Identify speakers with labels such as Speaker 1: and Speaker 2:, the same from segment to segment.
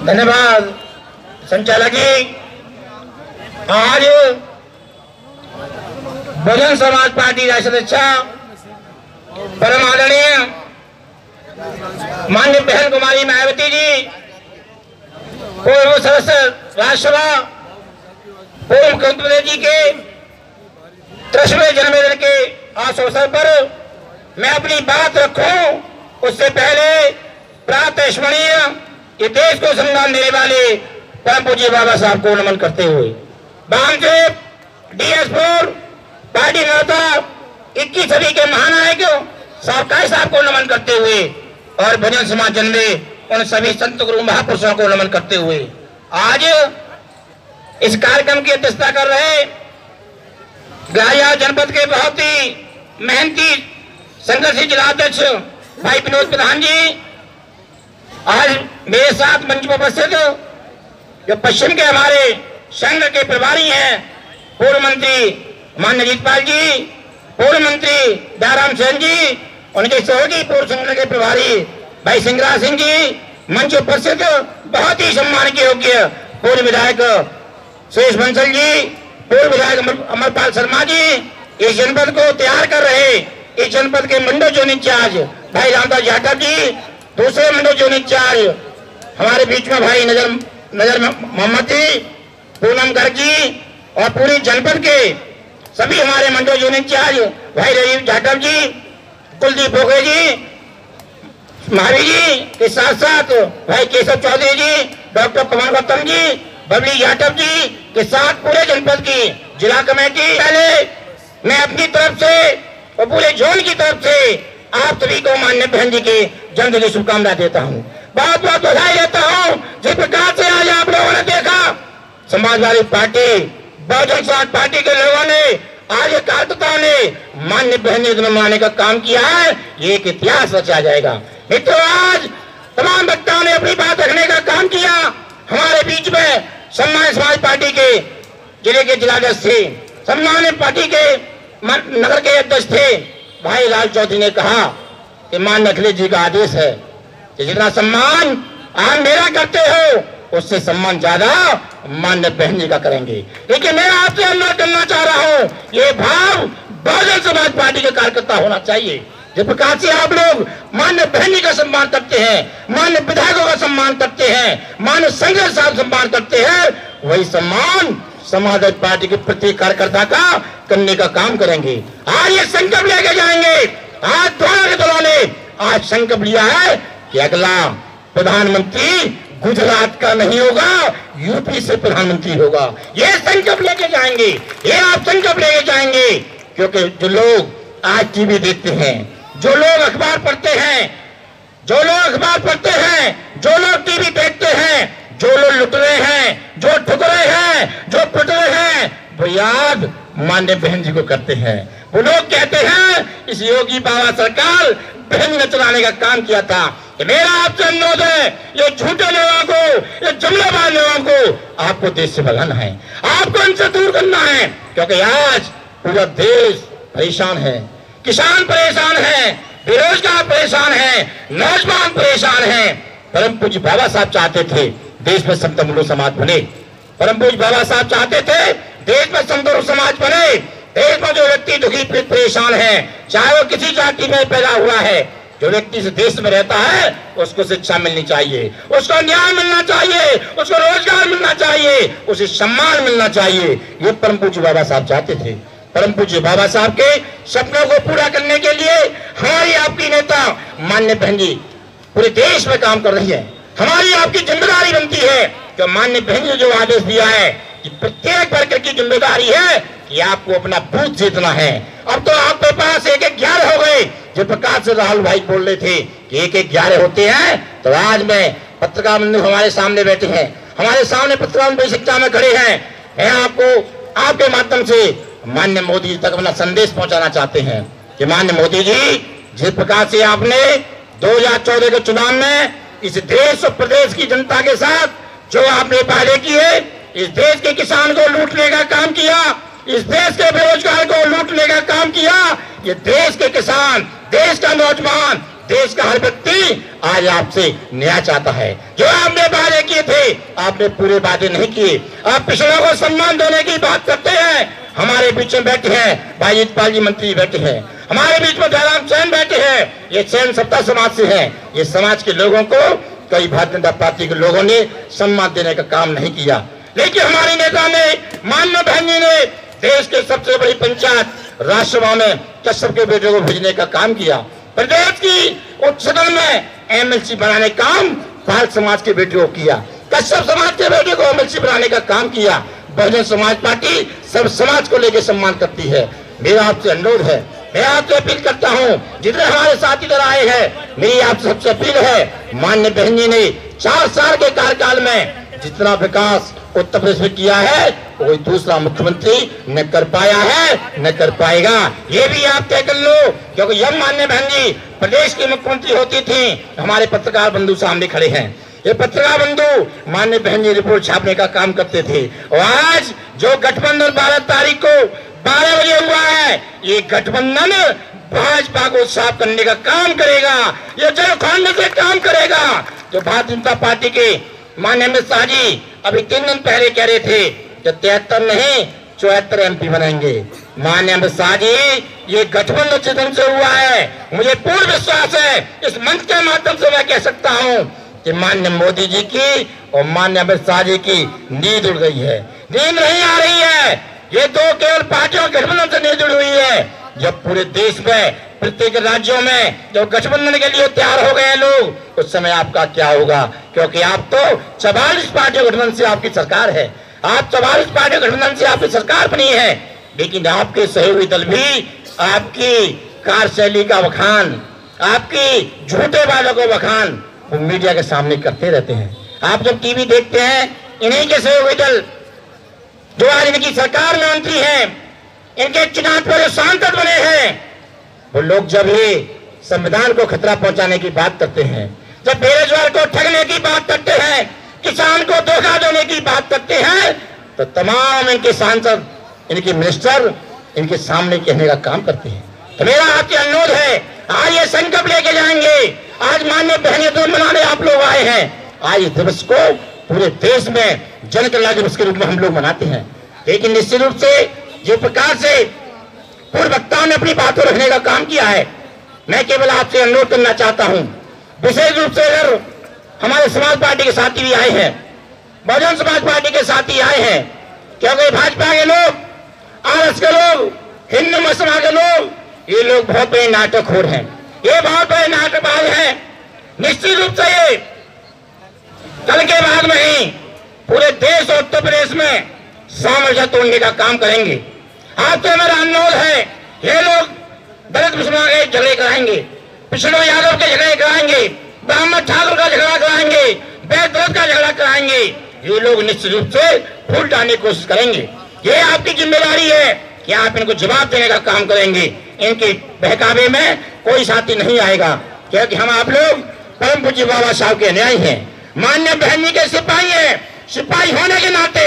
Speaker 1: धन्यवाद संचालक जी। आज बहुजन समाज पार्टी राष्ट्रीय अध्यक्ष परम आदरणीय माननीय बहन कुमारी मायावती जी, पूर्व सदस्य राज्यसभा, पूर्व मुख्यमंत्री जी के 30वें जन्मदिन के आज अवसर पर मैं अपनी बात रखूं उससे पहले प्रातः स्मरणीय ये देश को संविधान देने वाले परम पूज्य बाबा साहब को नमन करते हुए बामदेव DS4 पार्टी नेता 21 सदी के महानायक सावकाश साहब को नमन करते हुए और बहुजन समाज जन्मे उन सभी संत गुरु महापुरुषों को नमन करते हुए आज इस कार्यक्रम की अध्यक्षता कर रहे गया जनपद के बहुत ही मेहनती संघर्षी जिलाध्यक्ष भाई विनोद प्रधान जी, आज मेरे साथ मंच पर उपस्थित जो पश्चिम के हमारे संघ के प्रभारी हैं पूर्व मंत्री माननीय अजीतपाल जी, पूर्व मंत्री दयाराम सेन जी, उनके सहयोगी पूर्व संघ के प्रभारी भाई सिंगराज सिंह जी, मंच पर उपस्थित बहुत ही सम्मान के योग्य पूर्व विधायक शेष बंसल जी, पूर्व विधायक अमरपाल शर्मा जी, इस जनपद को तैयार कर रहे इस जनपद के मंडल जोन इंचार्ज भाई रामदास जाटव जी, दूसरे मंडल जोन इंचार्ज हमारे बीच में भाई नजर मोहम्मद जी, पूनम गर्ग जी और पूरी जनपद के सभी हमारे मंडल जोन इंचार्ज भाई राजीव जाटव जी, कुलदीप भोगे जी, महावीर जी के साथ साथ भाई केशव चौधरी जी, डॉक्टर पवन गौतम जी, बबली जाटव जी के साथ पूरे जनपद की जिला कमेटी, पहले मैं अपनी तरफ से और पूरे जोन की तरफ से आप सभी को माननीय बहन जी के जन्मदिन की शुभकामनाएं देता हूँ, बहुत बहुत बधाई देता हूँ। जिस प्रकार से आज आप लोगों ने देखा समाजवादी पार्टी बहुजन समाज पार्टी के लोगों ने आज कार्यकर्ताओं ने माननीय बहन जी जन्म मनाने का काम किया है, ये एक इतिहास रचा जाएगा। मित्रों, आज तमाम वक्ताओं ने अपनी बात रखने का काम किया। हमारे बीच में सम्मानित समाज पार्टी के जिले के जिलाध्यक्ष थे, सम्मानित पार्टी के नगर के अध्यक्ष थे भाई लाल चौधरी ने कहा कि माननीय अखिलेश जी का आदेश है कि जितना सम्मान आप मेरा करते हो उससे सम्मान ज्यादा माननीय बहन जी का करेंगे। लेकिन मैं आपसे अनुरोध करना चाह रहा हूँ, ये भाव बहुजन समाज पार्टी के कार्यकर्ता होना चाहिए। जिस प्रकार से आप लोग माननीय बहन जी का सम्मान करते हैं, माननीय विधायकों का सम्मान करते हैं, माननीय संघर्ष साहब सम्मान करते हैं, वही सम्मान समाजवादी पार्टी के प्रत्येक कार्यकर्ता का करने का काम करेंगे। आज ये संकल्प लेके जाएंगे। आज दोनों के दलों ने आज संकल्प लिया है कि अगला प्रधानमंत्री गुजरात का नहीं होगा, यूपी से प्रधानमंत्री होगा। ये संकल्प लेके जाएंगे, ये आप संकल्प लेके जाएंगे, क्योंकि जो लोग आज टीवी देखते हैं, जो लोग अखबार पढ़ते हैं, जो लोग अखबार पढ़ते हैं, जो लोग टीवी देखते हैं, जो लोग लुट रहे हैं, जो ठुक रहे हैं, जो पिट रहे हैं, वो याद माननीय बहन जी को करते हैं। वो लोग कहते हैं इस योगी बाबा सरकार बहन ने चलाने का काम किया था। मेरा आपसे अनुरोध है, ये झूठे लोगों को, ये जुमलेबाज लोगों को आपको देश से भगाना है, आपको इनसे दूर करना है, क्योंकि आज पूरा देश परेशान है, किसान परेशान है, बेरोजगार परेशान है, नौजवान परेशान है। परम पूज्य बाबा साहब चाहते थे देश में समतामुल्य समाज बने, परम पूज्य बाबा साहब चाहते थे देश में समतामुल्य समाज बने। देश में जो व्यक्ति दुखी परेशान है, चाहे वो किसी जाति में पैदा हुआ है, जो व्यक्ति इस देश में रहता है उसको शिक्षा मिलनी चाहिए, उसको न्याय मिलना चाहिए, उसको रोजगार मिलना चाहिए, उसे सम्मान मिलना चाहिए। ये परम पूज्य बाबा साहब चाहते थे। परम पूज्य बाबा साहब के सपनों को पूरा करने के लिए हमारी आपकी नेता माननीय बहन जी पूरे देश में काम कर रही है। हमारी आपकी जिम्मेदारी बनती है कि माननीय बहन जी जो आदेश दिया है कि प्रत्येक वर्ग की जिम्मेदारी है कि आपको अपना बूथ जीतना है। अब तो आपके पास 1-11 हो गए। जिस प्रकार से राहुल भाई बोल रहे थे कि 1-11 होते हैं, तो आज में पत्रकार बंधु हमारे सामने बैठे हैं, हमारे सामने पत्रकार बंधु शिक्षा में खड़े हैं। मैं आपको आपके माध्यम से माननीय मोदी जी तक अपना संदेश पहुंचाना चाहते हैं कि माननीय मोदी जी, जिस प्रकार से आपने 2014 के चुनाव में इस देश और प्रदेश की जनता के साथ जो आपने वादे किए, इस देश के किसान को लूटने का काम किया, इस देश के बेरोजगार को लूटने का काम किया, ये देश के किसान, देश का नौजवान, देश का हर व्यक्ति आज आपसे न्याय चाहता है। जो आपने वादे किए थे आपने पूरे वादे नहीं किए। आप पिछड़ों को सम्मान देने की बात करते हैं। हमारे बीच में बैठे हैं भाई जितपाल जी मंत्री बैठे हैं, हमारे बीच में जयराम चैन बैठे हैं। ये चैन सत्ता समाज से है। ये समाज के लोगों को कई भारतीय जनता पार्टी के लोगों ने सम्मान देने का काम नहीं किया, लेकिन हमारे नेता ने माननीय बहन जी ने देश के सबसे बड़ी पंचायत राष्ट्रसभा में कश्यप के बेटे को भेजने का काम किया। प्रदेश की उच्च सदन में एमएलसी बनाने का काम पाल समाज के बेटे को किया। कश्यप समाज के बेटे को एमएलसी बनाने का काम किया। बहुजन समाज पार्टी सब समाज को लेकर सम्मान करती है। मेरा आपसे अनुरोध है, मैं आपसे अपील करता हूं, जितने हमारे साथी इधर आए हैं, मेरी आपसे सबसे अपील है, माननीय बहन जी ने 4 साल के कार्यकाल में जितना विकास उत्तर प्रदेश में किया है कोई दूसरा मुख्यमंत्री न कर पाया है न कर पाएगा। ये भी आप तय कर लो, क्योंकि जब माननीय बहन जी प्रदेश की मुख्यमंत्री होती थी, हमारे पत्रकार बंधु सामने खड़े हैं। ये पत्रकार बंधु माननीय बहन जी रिपोर्ट छापने का काम करते थे। और आज जो गठबंधन 12 तारीख को 12 बजे हुआ है, ये गठबंधन भाजपा को साफ करने का काम करेगा, ये जयखंड से काम करेगा। जो भारतीय जनता पार्टी के माननीय अमित शाह जी अभी 3 दिन पहले कह रहे थे कि 73 नहीं 74 एमपी बनेंगे। माननीय अमित शाह जी, ये गठबंधन चिंतन से हुआ है। मुझे पूर्ण विश्वास है, इस मंच के माध्यम से मैं कह सकता हूं कि माननीय मोदी जी की और माननीय अमित शाह जी की नींद उड़ गई है, नींद नहीं आ रही है। ये दो केवल पार्टियों के गठबंधन से नींद उड़ हुई है। जब पूरे देश में प्रत्येक राज्यों में जब गठबंधन के लिए तैयार हो गए लोग, उस समय आपका क्या होगा? क्योंकि आप तो 44 पार्टियों गठबंधन से आपकी सरकार है, आप 44 पार्टियों गठबंधन से आपकी सरकार बनी है, लेकिन आपके सहयोगी दल भी आपकी कार्यशैली का बखान, आपकी झूठे वादों का बखान वो मीडिया के सामने करते रहते हैं। आप जब टीवी देखते हैं, इन्हीं के सहयोगी दल जो आज इनकी सरकार में मंत्री हैं, इनके चुनाव पर सांसद बने हैं, वो लोग जब ही संविधान को खतरा पहुंचाने की बात करते हैं, जब बेरोजगार को ठगने की बात करते हैं, किसान को धोखा देने की बात करते हैं, तो तमाम इनके सांसद, इनके मिनिस्टर इनके सामने कहने का काम करते हैं। तो मेरा आपसे अनुरोध है, आज ये संकल्प लेके जाएंगे। आज माननीय बहनें दिवस मनाने आप लोग आए हैं। आज इस दिवस को पूरे देश में जन कल्याण दिवस के रूप में हम लोग मनाते हैं, लेकिन निश्चित रूप से जिस प्रकार से पूर्व वक्ताओं ने अपनी बातों रखने का काम किया है, मैं केवल आपसे अनुरोध करना चाहता हूं, विशेष रूप से अगर हमारे समाज पार्टी के साथी भी आए हैं, बहुजन समाज पार्टी के साथी आए हैं, क्योंकि भाजपा के लोग, आरएस के लोग, हिंदू मुसलमान के लोग, ये लोग बहुत बड़े नाटकखोर हैं, ये बहुत बड़े नाटकबाज हैं। निश्चित रूप से ये कल के बाद में ही पूरे देश और उत्तर प्रदेश में सामर्थ्य तोड़ने का काम करेंगे। आपसे मेरा अनुरोध है, ये लोग दलित मुसलमान के झगड़े कराएंगे, पिछड़ों यादव के झगड़े कराएंगे, ब्राह्मण ठाकुर का झगड़ा कराएंगे, वैश्य दलित का झगड़ा कराएंगे। ये लोग निश्चित रूप से फूल डालने की कोशिश करेंगे। ये आपकी जिम्मेदारी है कि आप इनको जवाब देने का काम करेंगे। इनके बहकावे में कोई साथी नहीं आएगा, क्योंकि हम आप लोग परम पूज्य बाबा साहब के अनुयायी हैं, माननीय बहन जी के सिपाही हैं। सिपाही होने के नाते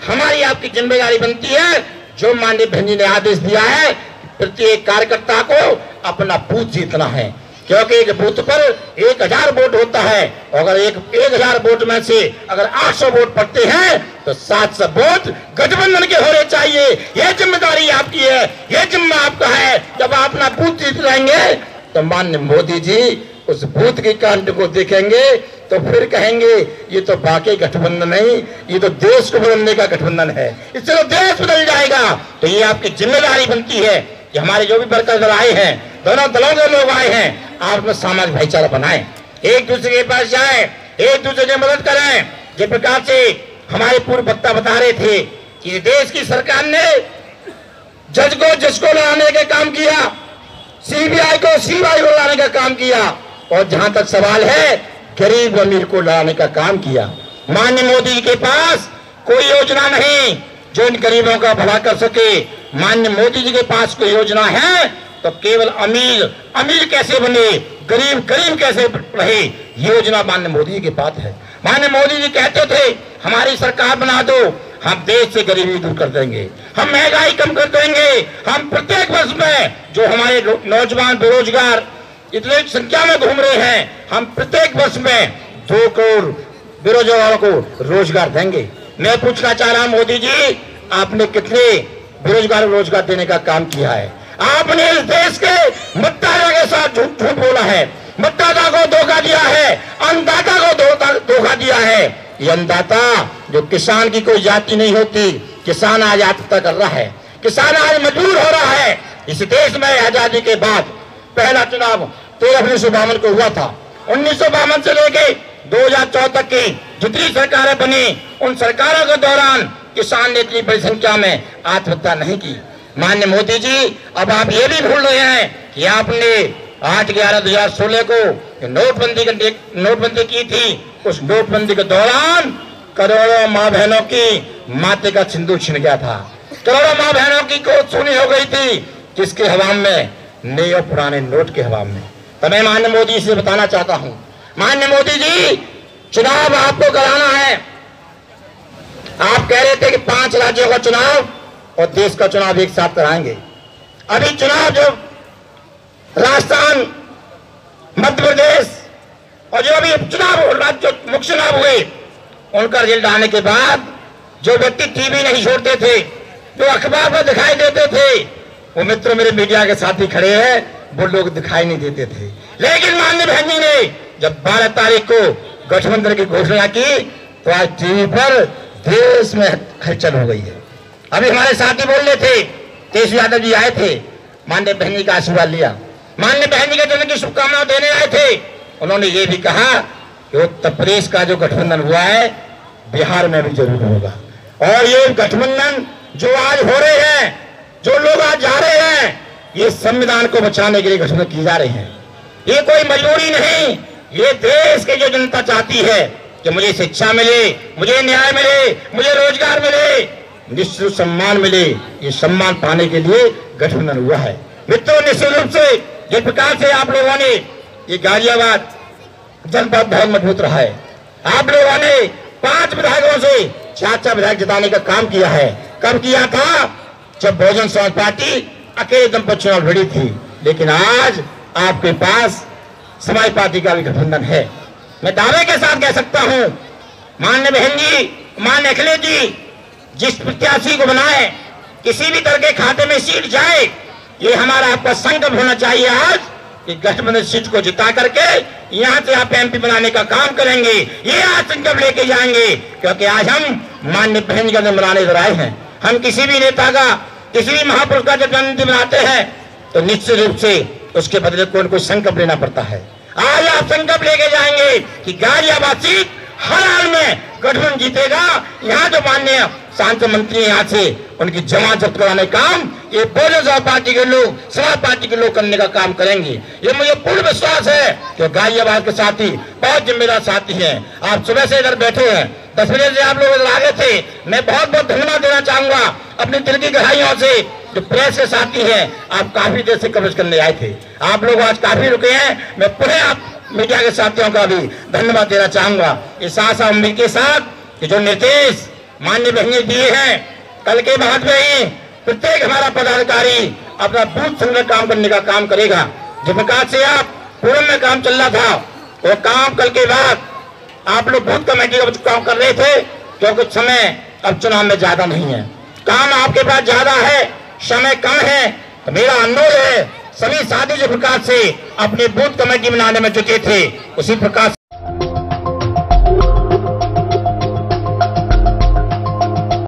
Speaker 1: हमारी आपकी जिम्मेदारी बनती है, जो माननीय बहन जी ने आदेश दिया है, प्रत्येक कार्यकर्ता को अपना बूथ जीतना है, क्योंकि एक बूथ पर 1000 वोट होता है। अगर 1000 वोट में से अगर 800 वोट पड़ते हैं तो 700 वोट गठबंधन के होने चाहिए। यह जिम्मेदारी आपकी है, यह जिम्मा आपका है। जब आप अपना बूथ जीत रहेंगे तो माननीय मोदी जी उस बूथ की कांड को देखेंगे तो फिर कहेंगे ये तो बाकी गठबंधन नहीं, ये तो देश को बदलने का गठबंधन है, इससे तो देश बदल जाएगा। तो ये आपकी जिम्मेदारी बनती है कि हमारे जो भी वर्कर दल आए हैं, दोनों दलों के लोग आए हैं, आप में सामाजिक भाईचारा बनाएं, एक दूसरे के पास जाएं, एक दूसरे की मदद करें। जिस प्रकार से हमारे पूर्व वक्ता बता रहे थे कि देश की सरकार ने जज को जिसको लाने का काम किया, सीबीआई को सीबीआई को लाने का काम किया, और जहां तक सवाल है गरीब अमीर को लाने का काम किया। माननीय मोदी जी के पास कोई योजना नहीं जो इन गरीबों का भला कर सके। माननीय मोदी जी के पास कोई योजना है तो केवल अमीर अमीर कैसे बने, गरीब गरीब कैसे रहे, योजना माननीय मोदी जी के पास है। माननीय मोदी जी कहते थे हमारी सरकार बना दो, हम देश से गरीबी दूर कर देंगे, हम महंगाई कम कर देंगे, हम प्रत्येक वर्ष में जो हमारे नौजवान बेरोजगार इतने संख्या में घूम रहे हैं। हम प्रत्येक वर्ष में 2 करोड़ बेरोजगारों को रोजगार देंगे। मैं पूछना चाह रहा हूं मोदी जी, आपने कितने बेरोजगारों को रोजगार देने का काम किया है? आपने इस देश के मतदाता के साथ झूठ बोला है, मतदाता को धोखा दिया है, अन्नदाता को धोखा दिया है। ये अन्नदाता जो किसान की कोई जाति नहीं होती, किसान आज आत्महत्या कर रहा है, किसान आज मजबूर हो रहा है। इस देश में आजादी के बाद पहला चुनाव 13 को हुआ था। 1952 से लेके 2014 तक की जितनी सरकारें बनी, उन सरकारों के दौरान किसान ने इतनी बड़ी संख्या में आत्महत्या नहीं की। माननीय मोदी जी, अब आप ये भी भूल रहे हैं कि आपने 8/11/2016 को नोटबंदी की थी। उस नोटबंदी के दौरान करोड़ों माँ बहनों की माथे का सिंदूर छिन गया था, करोड़ों माँ बहनों की गोद सूनी हो गई थी। किसके हवा में? नए और पुराने नोट के हवा में। तो मैं माननीय मोदी से बताना चाहता हूं, माननीय मोदी जी, चुनाव आपको कराना है। आप कह रहे थे कि 5 राज्यों का चुनाव और देश का चुनाव एक साथ कराएंगे। अभी चुनाव जो राजस्थान, मध्य प्रदेश और जो अभी चुनाव राज्य मुख्य चुनाव हुए, उनका रिजल्ट आने के बाद जो व्यक्ति टीवी नहीं छोड़ते थे, जो अखबार पर दिखाई देते थे, वो मित्र मेरे मीडिया के साथी खड़े हैं, वो लोग दिखाई नहीं देते थे। लेकिन माननीय बहन जी ने जब 12 तारीख को गठबंधन की घोषणा की, तो आज टीवी पर देश में हलचल हो गई है। अभी हमारे साथी बोल रहे थे, तेजस्वी यादव जी आए थे, माननीय बहन जी का आशीर्वाद लिया, माननीय बहन जी के जन्म की शुभकामनाएं देने आए थे। उन्होंने ये भी कहा कि उत्तर प्रदेश का जो गठबंधन हुआ है, बिहार में भी जरूर होगा। और ये गठबंधन जो आज हो रहे हैं, जो लोग आज जा रहे हैं, ये संविधान को बचाने के लिए गठबंधन की जा रहे हैं। ये कोई मजबूरी नहीं, ये देश की जो जनता चाहती है कि मुझे शिक्षा मिले, मुझे न्याय मिले, मुझे रोजगार मिले, निश्चित सम्मान मिले। ये सम्मान पाने के लिए गठबंधन हुआ है। मित्रों, निश्चित रूप से जिस प्रकार से आप लोगों ने ये गाजियाबाद जनपद बहुत मजबूत रहा है, आप लोगों ने 5 विधायकों से 4 विधायक जिताने का काम किया है। कब किया था? जब बहुजन समाज पार्टी अकेले दम पर चुनाव लड़ी थी। लेकिन आज आपके पास समाज पार्टी का भी गठबंधन है। मैं दावे के साथ कह सकता हूं, माननीय बहन जी, माननीय अखिलेश जी, जिस प्रत्याशी को बनाए, किसी भी तरह के खाते में सीट जाए, ये हमारा आपका संकल्प होना चाहिए आज कि गठबंधन सीट को जिता करके यहां से आप एमपी बनाने का काम करेंगे। ये आज संकल्प लेके जाएंगे, क्योंकि आज हम माननीय बहन का जन्म मनाने आए हैं। हम किसी भी नेता का, किसी भी महापुरुष का जब जन्मदिन मनाते हैं, तो निश्चित रूप से उसके बदले कोई संकल्प लेना पड़ता है। आज आप संकल्प लेके जाएंगे कि गाजियाबाद सीट हर हाल में गठबंधन जीतेगा। यहाँ जो माननीय सांसद मंत्री यहाँ से उनकी जमानत जब्त कराने काम ये बहुजन समाज पार्टी के लोग, समाज पार्टी के लोग करने का काम करेंगे। ये मुझे पूर्ण विश्वास है कि गाजियाबाद के साथी बहुत जिम्मेदार साथी हैं। आप सुबह से इधर बैठे हैं, 10 बजे से आप लोग इधर आगे थे। मैं बहुत बहुत धन्यवाद देना चाहूंगा अपनी दिल की गहराइयों से। जो प्रेस के साथी हैं, आप काफी देर से कवरेज करने आए थे, आप लोग आज काफी रुके हैं। मैं पुनः आप मीडिया के साथियों का भी धन्यवाद देना चाहूंगा। इस आशा उम्मीद के साथ कि जो निर्देश माननीय बहनें दिए हैं, कल के बाद में ही प्रत्येक हमारा पदाधिकारी अपना बूथ संग्रह काम करने का काम करेगा। जिस प्रकार से आप पूर्व में काम चल रहा था, वो काम कल के बाद आप लोग बूथ कमेटी का काम कर रहे थे, क्योंकि समय अब चुनाव में ज्यादा नहीं है, काम आपके पास ज्यादा है, समय कम है। तो मेरा अनुरोध है, सभी साथी जिस प्रकार से अपने बूथ कमेटी बनाने में जुटे थे, उसी प्रकार